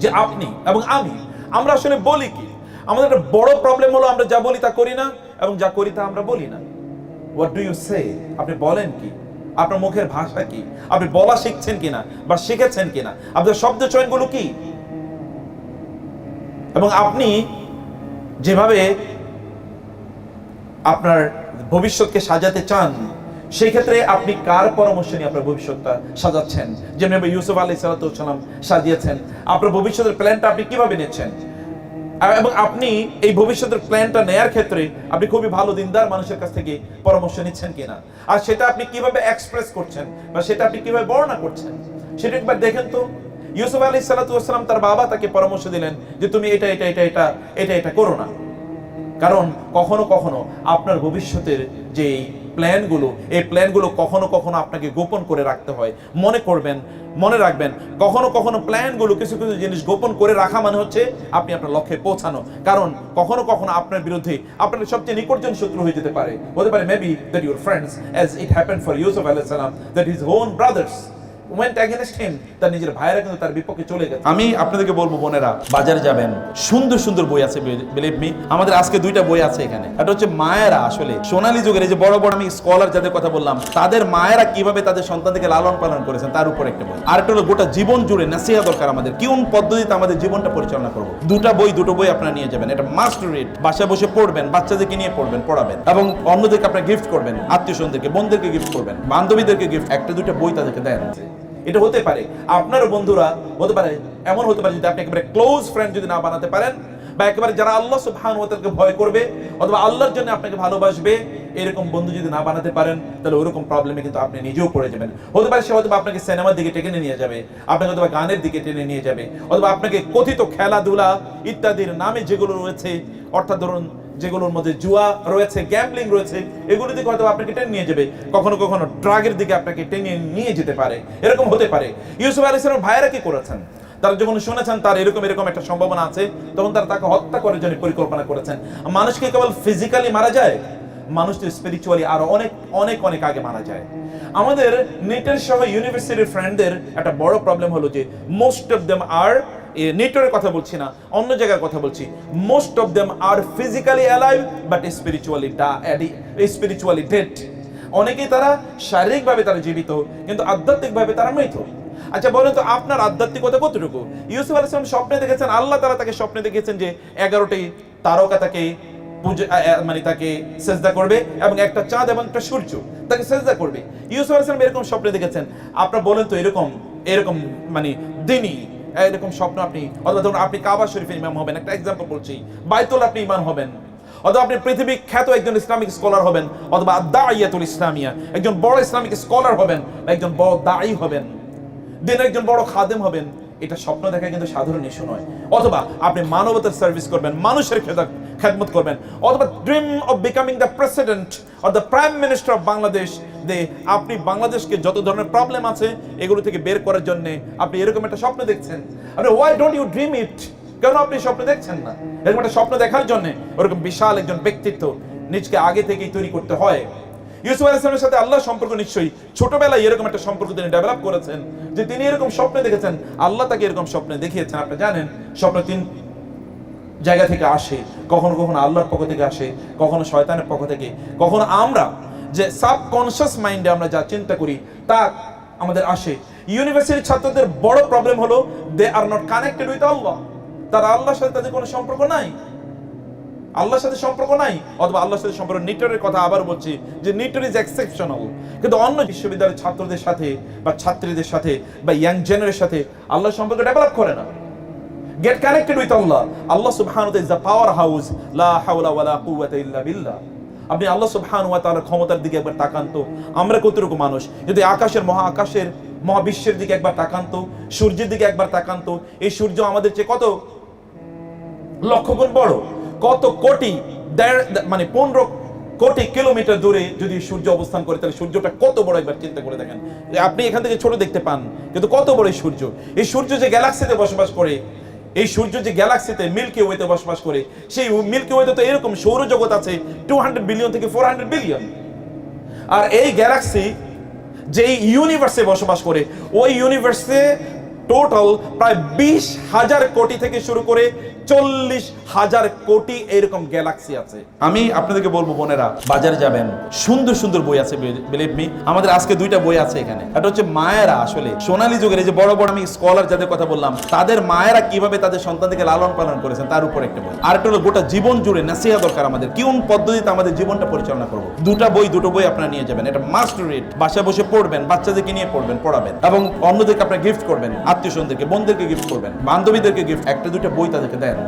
যে আপনি এবং আমরা আসলে বলি কি? আমাদের একটা বড় প্রবলেম হলো আমরা যা বলি তা করি না, এবং যা করি তা আমরা বলি না। হোয়াট ডু ইউ সে? আপনি বলেন কি? আপনার মুখের ভাষা কি? আপনি বলা শিখছেন কিনা বা শিখেছেন কিনা? আপনার শব্দ চয়নগুলো কি? এবং আপনি যেভাবে আপনার ভবিষ্যৎকে সাজাতে চান, সেই ক্ষেত্রে আপনি কার পরামর্শ নিয়ে আপনার ভবিষ্যৎটা সাজাচ্ছেন? যেভাবে ইউসুফ আলাইহিস সালাম সাজিয়েছেন, আপনার ভবিষ্যতের প্ল্যানটা আপনি কিভাবে নিচ্ছেন? এবং আপনি এই ভবিষ্যতের প্ল্যানটা নেয়ার ক্ষেত্রে আপনি খুবই ভালো দিনদার মানুষের কাছ থেকে পরামর্শ নিচ্ছেন কিনা, আর সেটা আপনি কিভাবে এক্সপ্রেস করছেন বা সেটা আপনি কিভাবে বর্ণনা করছেন, সেটা একবার দেখেন তো। ইউসুফ আলাইহিস সালাম তার বাবা তাকে পরামর্শ দিলেন যে তুমি এটা করো না, কারণ কখনো কখনো আপনার ভবিষ্যতের যে প্ল্যানগুলো, এই প্ল্যানগুলো কখনো কখনো আপনাকে গোপন করে রাখতে হয়। মনে রাখবেন, কখনো কখনো প্ল্যানগুলো কিছু কিছু জিনিস গোপন করে রাখা মানে হচ্ছে আপনি আপনার লক্ষ্যে পৌঁছানো। কারণ কখনো কখনো আপনার বিরুদ্ধে আপনার সবচেয়ে নিকটজন শত্রু হয়ে যেতে পারে। Maybe that your friends, as it happened for Yusuf আলাইহিস সালাম, that his own brothers went against him, তার নিজের ভাইরা কিন্তু তার বিপক্ষে চলে গেছে। আমি আপনাদেরকে বলবো, বোনেরা, বাজারে যাবেন, সুন্দর সুন্দর বই আছে, বিলিভ মি। আমাদের আজকে 2টা বই আছে এখানে। এটা হচ্ছে মায়েরা আসলে সোনালী যুগের, এই যে বড় বড় আমি স্কলার যাদের কথা বললাম, তাদের মায়েরা কিভাবে তাদের সন্তানদেরকে লালন পালন করেছেন তার উপর একটা বই। আর একটা হলো গোটা জীবন জুড়ে নাসিহা দরকার আমাদের, কোন পদ্ধতিতে আমাদের জীবনটা পরিচালনা করব। দুটো বই আপনারা নিয়ে যাবেন। এটা মাস্ট রিড, বাসায় বসে পড়বেন, বাচ্চাদেরকে নিয়ে পড়াবেন, এবং অন্যদেরকে আপনারা গিফট করবেন, আত্মীয়স্বজনদেরকে, বোনদেরকে গিফট করবেন, বান্ধবীদেরকে গিফট, একটা 2টা বই তাদেরকে দেন। এটা হতে পারে আপনার বন্ধুরা, হতে পারে এমন হতে পারে যদি আপনি একেবারে ক্লোজ ফ্রেন্ড যদি না বানাতে পারেন, বা একেবারে যারা আল্লাহ সুবহানাহু ওয়া তাআলাকে ভয় করবে অথবা আল্লাহর জন্য আপনাকে ভালোবাসবে, এরকম বন্ধু যদি না বানাতে পারেন, তাহলে ওরকম প্রবলেমে কিন্তু আপনি নিজেও পড়ে যাবেন। হতে পারে সে হয়তো আপনাকে সিনেমার দিকে টেনে নিয়ে যাবে, আপনাকে হয়তো গানের দিকে টেনে নিয়ে যাবে, অথবা আপনাকে কথিত খেলাধুলা ইত্যাদির নামে যেগুলো রয়েছে, অর্থাৎ ধরুন যেগুলোর মধ্যে জুয়া রয়েছে, গ্যাম্বলিং রয়েছে, এগুলো দিকে হয়তো আপনাকে টেনে নিয়ে যাবে, কখনো কখনো ড্রাগের দিকে আপনাকে টেনে নিয়ে যেতে পারে, এরকম হতে পারে। ইউসুফ আলাইহিস সালামের ভাইয়েরা কি করেছেন? তারা যখন শুনেছেন তার এরকম একটা সম্ভাবনা আছে, তখন তারা তাকে হত্যা করার জন্য পরিকল্পনা করেছেন। মানুষকে কেবল ফিজিক্যালি মারা যায়, মানুষ তো স্পিরিচুয়ালি আরো অনেক অনেক অনেক আগে মারা যায়। আমাদের নেটের সহ ইউনিভার্সিটির ফ্রেন্ডদের একটা বড় প্রবলেম হলো যে মোস্ট অফ দেম আর, নেটের কথা বলছি না, অন্য জায়গার কথা বলছি, most of them are physically alive but spiritually dead. অনেকেই তারা শারীরিকভাবে তারা জীবিত, কিন্তু আধ্যাত্মিকভাবে তারা মৃত। আচ্ছা বলেন তো, আপনার আধ্যাত্মিকতা কতটুকু? ইউসুফ আলাইহিস সালাম স্বপ্নে দেখেছেন, আল্লাহ তাআলা তাকে স্বপ্নে দেখেছেন যে 11টি তারকা তাকে তাকে সেজদা করবে, এবং একটা চাঁদ এবং একটা সূর্য তাকে সেজদা করবে। ইউসুফ আলাইহিস সালাম এরকম স্বপ্নে দেখেছেন। আপনারা বলেন তো, এরকম দিনই এরকম স্বপ্ন আপনি, অথবা ধরুন আপনি কাবা শরীফের ইমাম হবেন, একটা এক্সাম্পল বলছি, বাইতুল আপনি ইমাম হবেন, অথবা আপনি পৃথিবী খ্যাত একজন ইসলামিক স্কলার হবেন, অথবা আদ-দাইয়াতুল ইসলামিয়া একজন বড় ইসলামিক স্কলার হবেন, একজন বড় দাঈ হবেন, দিনের একজন বড় খাদেম হবেন। এটা স্বপ্ন দেখা কিন্তু সাধারণ ইস্যু নয়। অথবা আপনি মানবতার সার্ভিস করবেন, মানুষের খেদমত করবেন, অথবা dream of becoming the president or the prime minister of Bangladesh, যে আপনি বাংলাদেশকে যত ধরনের প্রবলেম আছে এগুলো থেকে বের করার জন্য আপনি এরকম একটা স্বপ্ন দেখছেন। আপনি why don't you dream it? কেন আপনি স্বপ্ন দেখছেন না? এরকম একটা স্বপ্ন দেখার জন্য ওরকম বিশাল একজন ব্যক্তিত্ব নিজকে আগে থেকেই তৈরি করতে হয়। ইউসুফ আলাইহিস সালামের সাথে আল্লাহর সম্পর্ক নিশ্চয়ই ছোটবেলায় এরকম একটা সম্পর্ক তিনি ডেভেলপ করেছেন, যে তিনি এরকম স্বপ্নে দেখেছেন, আল্লাহ তাকে এরকম স্বপ্নে দেখিয়েছেন। আপনি জানেন স্বপ্ন 3 জায়গা থেকে আসে, কখনো কখনো আল্লাহর পক্ষ থেকে আসে, কখনো শয়তানের পক্ষ থেকে, কখনো আমরা যে সাবকনশিয়াস মাইন্ডে আমরা যা চিন্তা করি তা আমাদের আসে। ইউনিভার্সিটির ছাত্রদের বড় প্রবলেম হলো দে আর নট কানেক্টেড উইথ আল্লাহ। তারা আল্লাহর সাথে তাদের কোনো সম্পর্ক নাই, আল্লাহর সাথে সম্পর্ক নাই, অথবা আল্লাহর সাথে সম্পর্ক। নিটরের কথা আবার বলছি যে নিটর ইজ এক্সেপশনাল, কিন্তু অন্য বিশ্ববিদ্যালয়ের ছাত্রদের সাথে বা ছাত্রীদের সাথে বা ইয়াং জেনারের সাথে আল্লাহর সম্পর্ক ডেভেলপ করে না। গেট কানেক্টেড উইথ আল্লাহ। আল্লাহ সুবহানাহু ওয়া তাআলা ইজ দ্য পাওয়ার হাউস, লা হাওলা ওয়ালা কুওয়াতা ইল্লা বিল্লাহ। আপনি আল্লাহ সুবহানাহু ওয়া তাআলার ক্ষমতার দিকে একবার তাকান তো, আমরা কতটুকু মানুষ। যদি মহাকাশের মহাবিশ্বের দিকে একবার তাকান তো, সূর্যের দিকে একবার তাকান তো, এই সূর্য আমাদের চেয়ে কত লক্ষ গুণ বড়, কত কোটি 15 কোটি কিলোমিটার দূরে যদি সূর্য অবস্থান করে, তাহলে সূর্যটা কত বড় একবার চিন্তা করে দেখেন। আপনি এখান থেকে ছোট দেখতে পান, কিন্তু কত বড় এই সূর্য। এই সূর্য যে গ্যালাক্সিতে বসবাস করে, এই সূর্য যে গ্যালাক্সিতে মিল্কি ওয়েতে বসবাস করে, সেই মিল্কি ওয়েতে তো এরকম সৌরজগৎ আছে 200 বিলিয়ন থেকে 400 বিলিয়ন। আর এই গ্যালাক্সি যে ইউনিভার্সে বসবাস করে, ওই ইউনিভার্সে টোটাল প্রায় 20,000 কোটি থেকে শুরু করে 40,000 কোটি এরকম গ্যালাক্সি আছে। আমি আপনাদেরকে বলবো বোনেরা, বাজারে যাবেন, সুন্দর সুন্দর বই আছে, বিলিভ মি। আমাদের আজকে 2টা বই আছে এখানে। এটা হচ্ছে মায়েরা আসলে সোনালী যুগের এই যে বড় বড় আমি স্কলার যাদের কথা বললাম, তাদের মায়েরা কিভাবে তাদের সন্তানদেরকে লালন পালন করেছেন তার উপর একটা বই। আর একটা হলো গোটা জীবন জুড়ে নাসিহা দরকার আমাদের, কোন পদ্ধতিতে আমাদের জীবনটা পরিচালনা করবো। দুটো বই আপনারা নিয়ে যাবেন, এটা মাস্ট রিড। বাসায় বসে পড়বেন, বাচ্চাদেরকে নিয়ে পড়বেন, পড়াবেন, এবং অন্যদেরকে আপনারা গিফট করবেন, আত্মীয় স্বজনদেরকে, বোনদেরকে গিফট করবেন, বান্ধবীদেরকে গিফট, 1-2টা বই তাদেরকে দেন।